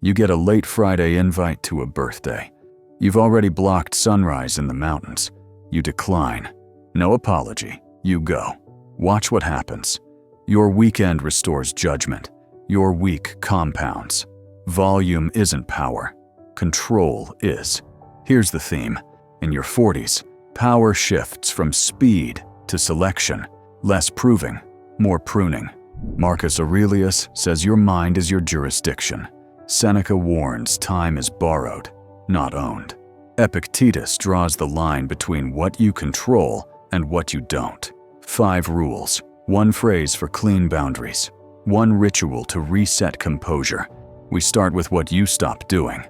You get a late Friday invite to a birthday. You've already blocked sunrise in the mountains. You decline. No apology. You go. Watch what happens. Your weekend restores judgment. Your week compounds. Volume isn't power. Control is. Here's the theme. In your 40s, power shifts from speed to selection. Less proving, more pruning. Marcus Aurelius says your mind is your jurisdiction. Seneca warns time is borrowed, not owned. Epictetus draws the line between what you control and what you don't. 5 rules, 1 phrase for clean boundaries, 1 ritual to reset composure. We start with what you stop doing.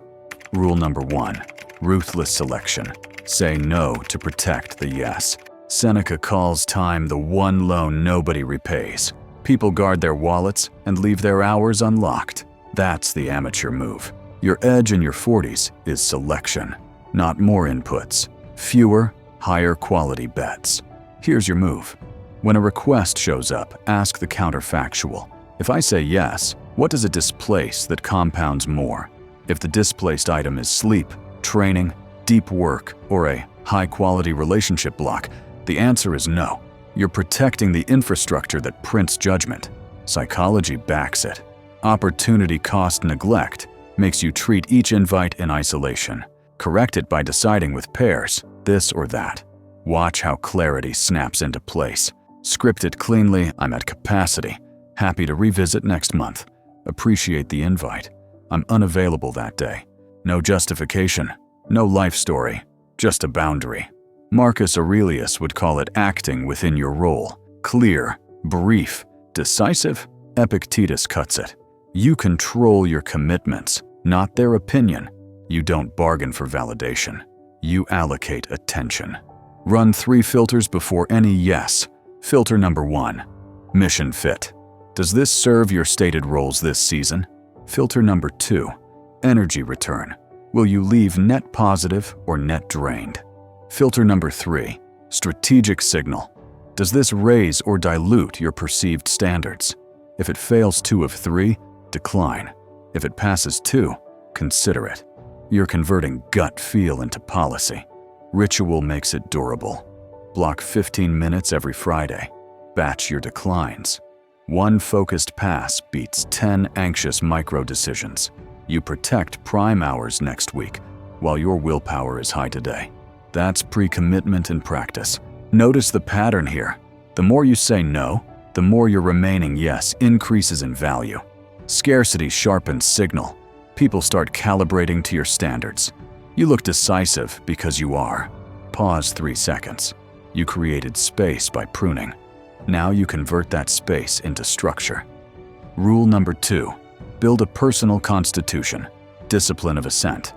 Rule number 1, ruthless selection. Say no to protect the yes. Seneca calls time the one loan nobody repays. People guard their wallets and leave their hours unlocked. That's the amateur move. Your edge in your 40s is selection, not more inputs. Fewer, higher quality bets. Here's your move. When a request shows up, ask the counterfactual. If I say yes, what does it displace that compounds more? If the displaced item is sleep, training, deep work, or a high-quality relationship block, the answer is no. You're protecting the infrastructure that prints judgment. Psychology backs it. Opportunity cost neglect makes you treat each invite in isolation. Correct it by deciding with pairs, this or that. Watch how clarity snaps into place. Script it cleanly, I'm at capacity. Happy to revisit next month. Appreciate the invite. I'm unavailable that day. No justification, no life story, just a boundary. Marcus Aurelius would call it acting within your role. Clear, brief, decisive. Epictetus cuts it. You control your commitments, not their opinion. You don't bargain for validation. You allocate attention. Run 3 filters before any yes. Filter number 1, mission fit. Does this serve your stated roles this season? Filter number 2, energy return. Will you leave net positive or net drained? Filter number 3, strategic signal. Does this raise or dilute your perceived standards? If it fails 2 of 3, decline. If it passes 2, consider it. You're converting gut feel into policy. Ritual makes it durable. Block 15 minutes every Friday. Batch your declines. 1 focused pass beats 10 anxious micro-decisions. You protect prime hours next week, while your willpower is high today. That's pre-commitment in practice. Notice the pattern here. The more you say no, the more your remaining yes increases in value. Scarcity sharpens signal. People start calibrating to your standards. You look decisive because you are. Pause 3 seconds. You created space by pruning. Now you convert that space into structure. Rule number 2, build a personal constitution, discipline of ascent.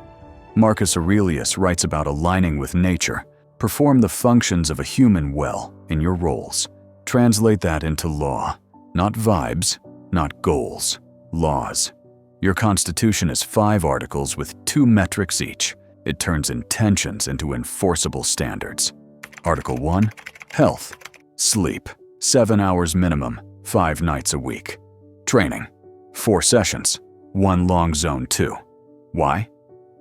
Marcus Aurelius writes about aligning with nature. Perform the functions of a human well in your roles. Translate that into law. Not vibes, not goals. Laws. Your constitution is 5 articles with 2 metrics each. It turns intentions into enforceable standards. Article 1, health. Sleep, 7 hours minimum, 5 nights a week. Training, 4 sessions, 1 long zone 2. Why?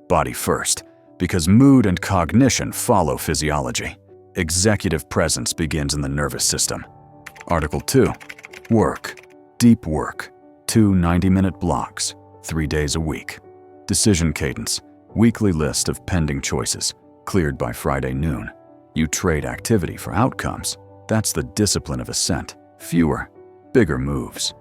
Body first, because mood and cognition follow physiology. Executive presence begins in the nervous system. Article 2, work. Deep work, 2 90-minute blocks, 3 days a week. Decision cadence, weekly list of pending choices, cleared by Friday noon. You trade activity for outcomes. That's the discipline of ascent. Fewer, bigger moves.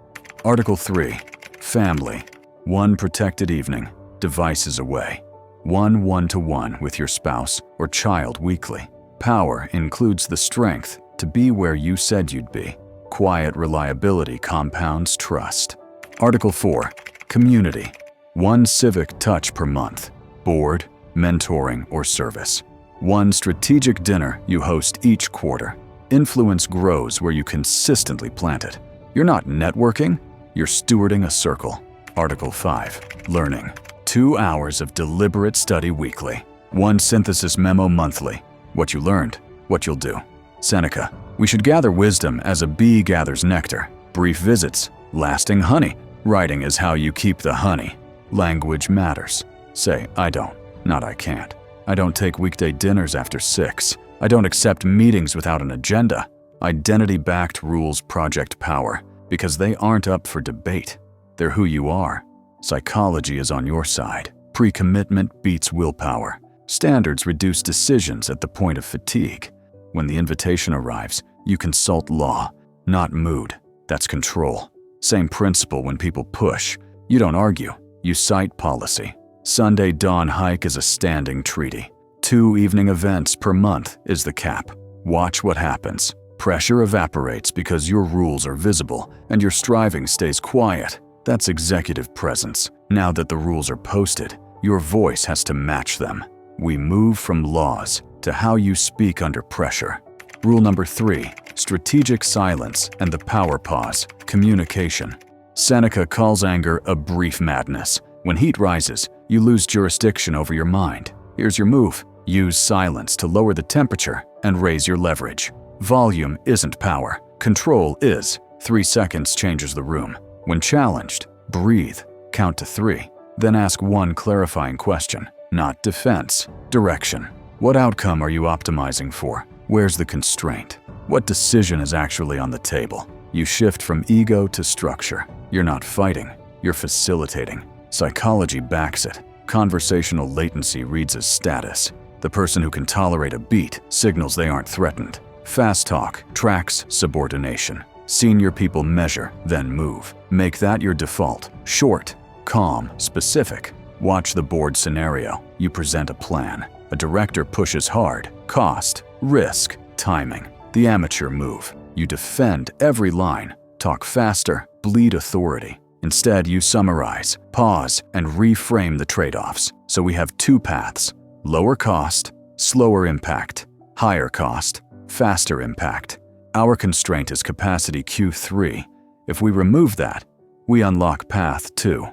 Article 3, family. 1 protected evening, devices away. 1 one-to-one with your spouse or child weekly. Power includes the strength to be where you said you'd be. Quiet reliability compounds trust. Article 4, community. 1 civic touch per month. Board, mentoring, or service. 1 strategic dinner you host each quarter. Influence grows where you consistently plant it. You're not networking, you're stewarding a circle. Article 5, learning. 2 hours of deliberate study weekly. 1 synthesis memo monthly. What you learned, what you'll do. Seneca, we should gather wisdom as a bee gathers nectar. Brief visits, lasting honey. Writing is how you keep the honey. Language matters. Say, I don't, not I can't. I don't take weekday dinners after 6. I don't accept meetings without an agenda. Identity-backed rules project power because they aren't up for debate. They're who you are. Psychology is on your side. Pre-commitment beats willpower. Standards reduce decisions at the point of fatigue. When the invitation arrives, you consult law, not mood. That's control. Same principle when people push. You don't argue, you cite policy. Sunday dawn hike is a standing treaty. 2 evening events per month is the cap. Watch what happens. Pressure evaporates because your rules are visible and your striving stays quiet. That's executive presence. Now that the rules are posted, your voice has to match them. We move from laws to how you speak under pressure. Rule number 3, strategic silence and the power pause, communication. Seneca calls anger a brief madness. When heat rises, you lose jurisdiction over your mind. Here's your move. Use silence to lower the temperature and raise your leverage. Volume isn't power. Control is. 3 seconds changes the room. When challenged, breathe, count to 3. Then ask one clarifying question, not defense, direction. What outcome are you optimizing for? Where's the constraint? What decision is actually on the table? You shift from ego to structure. You're not fighting, you're facilitating. Psychology backs it. Conversational latency reads as status. The person who can tolerate a beat signals they aren't threatened. Fast talk tracks subordination. Senior people measure, then move. Make that your default. Short, calm, specific. Watch the board scenario. You present a plan. A director pushes hard. Cost, risk, timing. The amateur move. You defend every line. Talk faster, bleed authority. Instead, you summarize, pause, and reframe the trade-offs. So we have 2 paths. Lower cost, slower impact. Higher cost, faster impact. Our constraint is capacity Q3. If we remove that, we unlock path 2.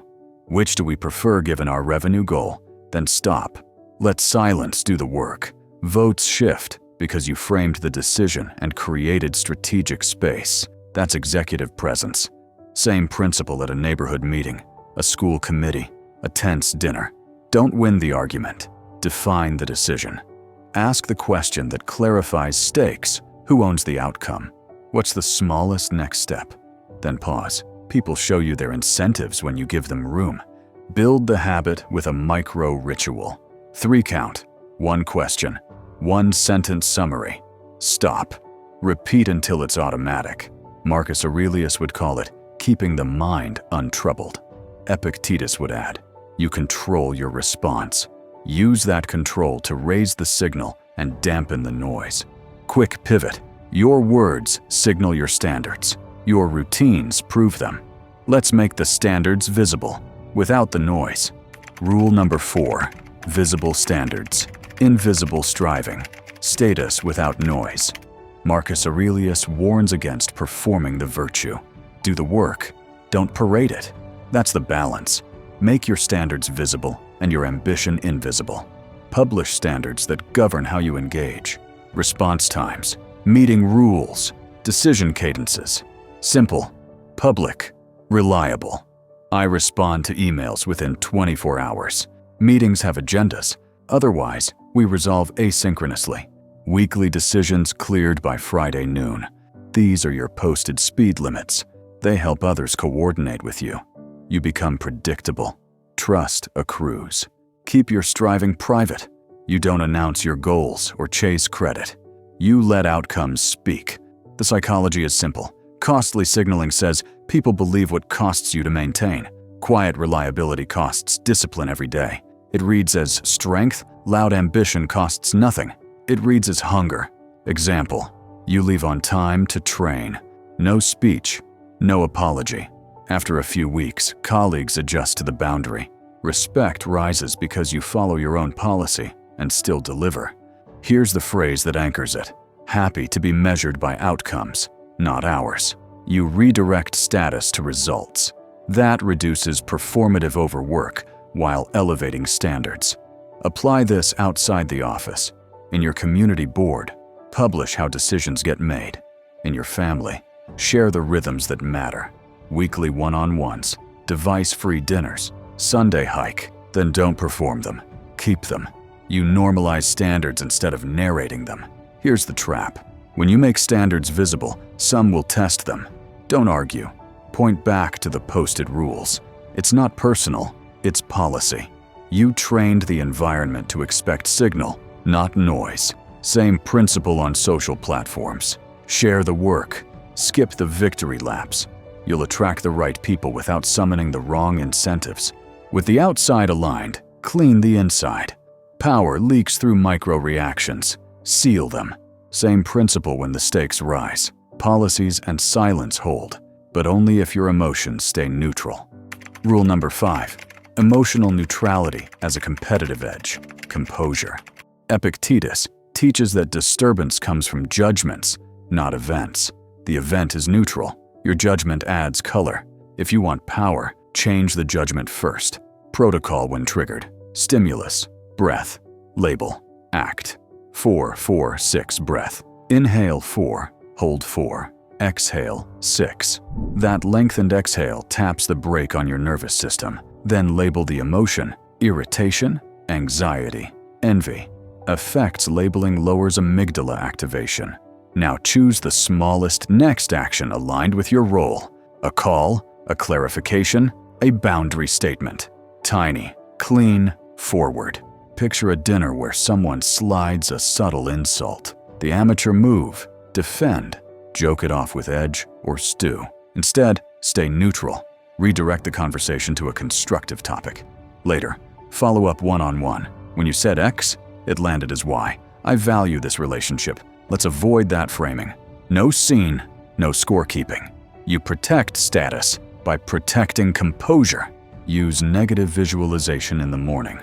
Which do we prefer given our revenue goal? Then stop. Let silence do the work. Votes shift because you framed the decision and created strategic space. That's executive presence. Same principle at a neighborhood meeting, a school committee, a tense dinner. Don't win the argument. Define the decision. Ask the question that clarifies stakes. Who owns the outcome? What's the smallest next step? Then pause. People show you their incentives when you give them room. Build the habit with a micro ritual. 3 count, 1 question, 1 sentence summary. Stop. Repeat until it's automatic. Marcus Aurelius would call it keeping the mind untroubled. Epictetus would add, you control your response. Use that control to raise the signal and dampen the noise. Quick pivot. Your words signal your standards. Your routines prove them. Let's make the standards visible, without the noise. Rule number 4, visible standards, invisible striving, status without noise. Marcus Aurelius warns against performing the virtue. Do the work, don't parade it. That's the balance. Make your standards visible and your ambition invisible. Publish standards that govern how you engage. Response times, meeting rules, decision cadences. Simple, public, reliable. I respond to emails within 24 hours. Meetings have agendas. Otherwise, we resolve asynchronously. Weekly decisions cleared by Friday noon. These are your posted speed limits. They help others coordinate with you. You become predictable. Trust accrues. Keep your striving private. You don't announce your goals or chase credit. You let outcomes speak. The psychology is simple. Costly signaling says people believe what costs you to maintain. Quiet reliability costs discipline every day. It reads as strength, loud ambition costs nothing. It reads as hunger. Example, you leave on time to train. No speech, no apology. After a few weeks, colleagues adjust to the boundary. Respect rises because you follow your own policy and still deliver. Here's the phrase that anchors it. Happy to be measured by outcomes, not hours. You redirect status to results. That reduces performative overwork while elevating standards. Apply this outside the office. In your community board, publish how decisions get made. In your family, share the rhythms that matter. Weekly one-on-ones, device-free dinners, Sunday hike, then don't perform them. Keep them. You normalize standards instead of narrating them. Here's the trap. When you make standards visible, some will test them. Don't argue. Point back to the posted rules. It's not personal, it's policy. You trained the environment to expect signal, not noise. Same principle on social platforms. Share the work. Skip the victory laps. You'll attract the right people without summoning the wrong incentives. With the outside aligned, clean the inside. Power leaks through micro-reactions. Seal them. Same principle when the stakes rise. Policies and silence hold, but only if your emotions stay neutral. Rule number 5. Emotional neutrality as a competitive edge. Composure. Epictetus teaches that disturbance comes from judgments, not events. The event is neutral. Your judgment adds color. If you want power, change the judgment first. Protocol when triggered. Stimulus. Breath. Label. Act. 4, 4, 6 breath. Inhale 4, hold 4, exhale 6. That lengthened exhale taps the brake on your nervous system. Then label the emotion: irritation, anxiety, envy. Affects labeling lowers amygdala activation. Now choose the smallest next action aligned with your role. A call, a clarification, a boundary statement. Tiny, clean, forward. Picture a dinner where someone slides a subtle insult. The amateur move: defend, joke it off with edge, or stew. Instead, stay neutral. Redirect the conversation to a constructive topic. Later, follow up one-on-one. When you said X, it landed as Y. I value this relationship. Let's avoid that framing. No scene, no scorekeeping. You protect status by protecting composure. Use negative visualization in the morning.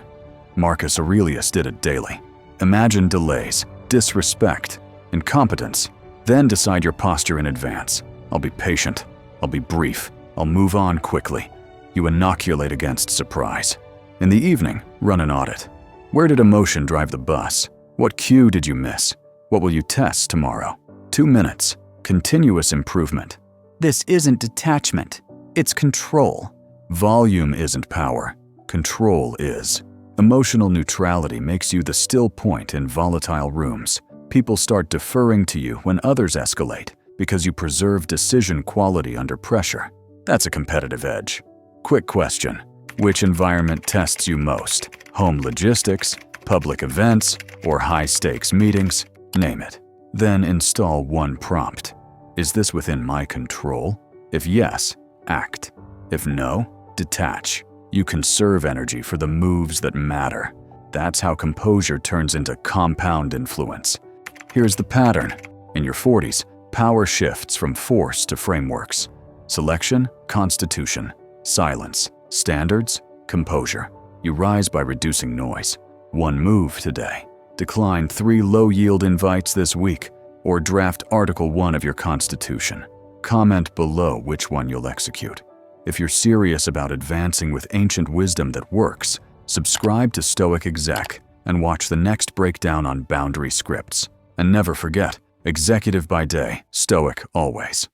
Marcus Aurelius did it daily. Imagine delays, disrespect, incompetence. Then decide your posture in advance. I'll be patient. I'll be brief. I'll move on quickly. You inoculate against surprise. In the evening, run an audit. Where did emotion drive the bus? What cue did you miss? What will you test tomorrow? 2 minutes. Continuous improvement. This isn't detachment. It's control. Volume isn't power. Control is. Emotional neutrality makes you the still point in volatile rooms. People start deferring to you when others escalate because you preserve decision quality under pressure. That's a competitive edge. Quick question. Which environment tests you most? Home logistics, public events, or high-stakes meetings? Name it. Then install one prompt. Is this within my control? If yes, act. If no, detach. You conserve energy for the moves that matter. That's how composure turns into compound influence. Here's the pattern. In your 40s, power shifts from force to frameworks. Selection, constitution. Silence, standards, composure. You rise by reducing noise. One move today. Decline 3 low-yield invites this week, or draft Article 1 of your Constitution. Comment below which one you'll execute. If you're serious about advancing with ancient wisdom that works, subscribe to Stoic Exec and watch the next breakdown on boundary scripts. And never forget, executive by day, Stoic always.